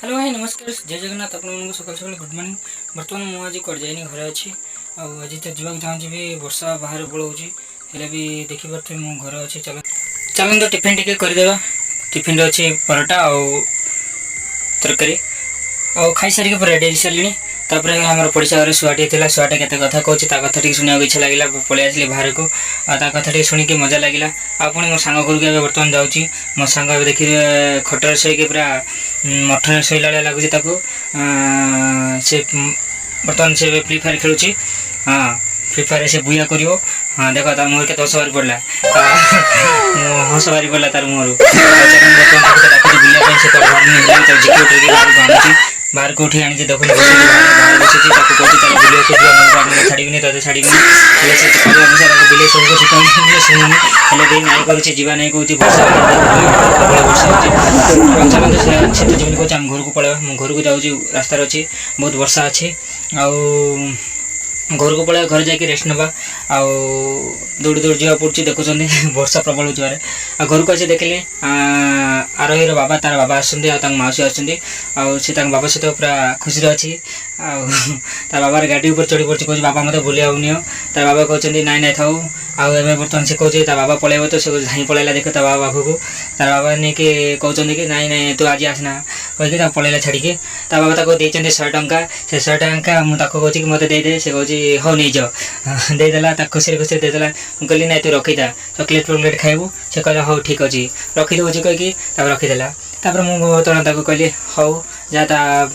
Hello भाई नमस्कार जय जगन्नाथ आपन सकाल सकाल गुड मॉर्निंग। बर्तमान मुझे कट जाइनी घरे अच्छी आज तो जावाक चाहूँगी भी वर्षा बाहर पड़ाऊँगी हेल्ले भी देखिपे मु घर अच्छे चलन तो टिफिन टी करदे। टिफिन अच्छे परोटा आउ तरकारी आउ खाई सारिक रेडी सारे तापर आम पड़ोसा घर शुआटे था शुआटे के कथा कहूँ कथा टी शुणा इच्छा लगे पलि आसली बाहर को कथा टी शुणिकी मजा लगे पुणी मो सांग घर को बर्तमान जाऊँगी मो सांग देखिए खटर शोक पूरा मठर शोला लगुच से बर्तमान से फ्री फायर खेलुँ। हाँ फ्री फायर से बुया कर हाँ देख तार मुहर के हस बारी पड़ा हस बारी पड़ा तार मुहर बाहर को उठी आनी देख बस बस कहूँ छाड़बी तो छाड़बी बिले सब शुणुनी हेल्ले नाई कर जावा नहीं कहूँ वर्षा वर्षा होती तो जमी कहूँ घर को पलैया घर को जाऊँ रास्तार अच्छी बहुत वर्षा अच्छी आउ घर को पलैया घर जाकि रेस्ट नवा आउ दौड़ी दौड़ी जावा पड़े देखुं वर्षा प्रबल हो घर को आसी देखिले आरोही बाबा तार बाबा आउसी आसी बाबा सहित पूरा खुशी अच्छी तार बाबार गाड़ी ऊपर चढ़ी पड़ी कह बाबा मत बुले आउनी तार बाबा कहते नाई नाई थाऊ आउ बर्तमान से कहते बाबा पलैब तो से धाई पलैला देख ता बाबा पाखक तार बाबा नहीं कि कहते कि नाई नाई तू आज आसना कहीकि पलैला छाड़ी ता बाबा ताको देते 100 टंका से 100 टंका मुझे कहूँ कि मत देदे से कहूँ हाँ नहीं जाओ देदेला खुशी खुशी देदेला मुझे नाई तू रखीदा चॉकलेट प्लेट खाइबू से कहला हाँ ठीक अच्छे रखीदेव कहीकि रखीदेला तापर मुझे कहली हौ जा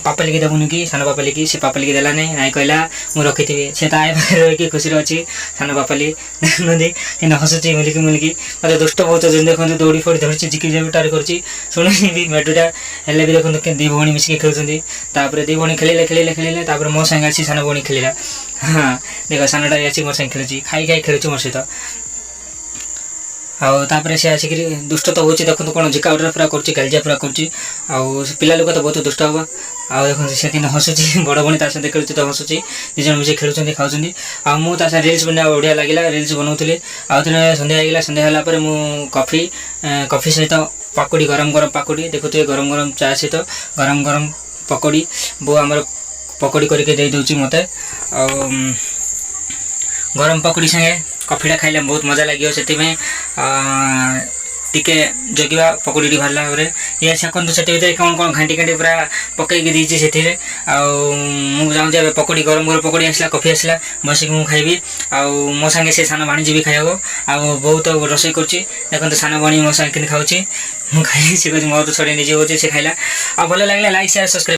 पापाली की देवुनि कि सान पापाली की से पापाली की देला नहीं नाई कहला मुझे रखी से आए रही खुशी अच्छी सान पापाली देखुँगी कि हसुची मिलिकी मिलिकी मतलब दुष्ट बहुत देखो दौड़ी फौड़ी धरची जिकी टार कर शुणी भी मेडुटा हेल्ले भी देखो दी भौणी मिसिक खेलुँच दी भौणी खेलिले खेलिले खेलिले मो सांगे आसी सान भौणी खेलिला। हाँ देख सानटा आसी मोर सांगे खेलुची खाई खाई खेलुची मोर सहित आउे से आसिक दुष्ट तो होची देखो कौन झिका उठा पूरा कर गालिजा पूरा कर पिला लोक तो बहुत दुष्ट हम आउ देखो से कि हसुची बड़ भणी तार खेलुँ तो हसुची दिज मिसे खेलुँच खाऊँ मुझे रिल्स बना बढ़िया लगे रिल्स बनाऊली आउ थे सन्ध्या होगा सन्ध्या होगापर मु कॉफी सहित पकोड़ी गरम गरम पकोड़ी देखुए गरम गरम चा सहित गरम गरम पकोड़ी बो आमर पकोड़ी करके दे दूची मत गरम पकोड़ी संगे कॉफीटा खाइले बहुत मजा लगे से टिके जगिवा पकोड़ी बाहर ये सकते से कौन कौन घाटी घाटी पूरा पकईकी देती से मुझे पकोड़ी गरम गरम पकोड़ी आसला कॉफी आसला बसिक मुझे खाइबी आउ मो सांगे से सान भाणी जी खाइबो आउ बहुत रोषे करुँची देखते सान भाणी मो सांगे खाऊँ मुझे खाई से मोर तो छड़े निजे हो से खाइला आ भल लगे लाइक शेयर सब्सक्राइब।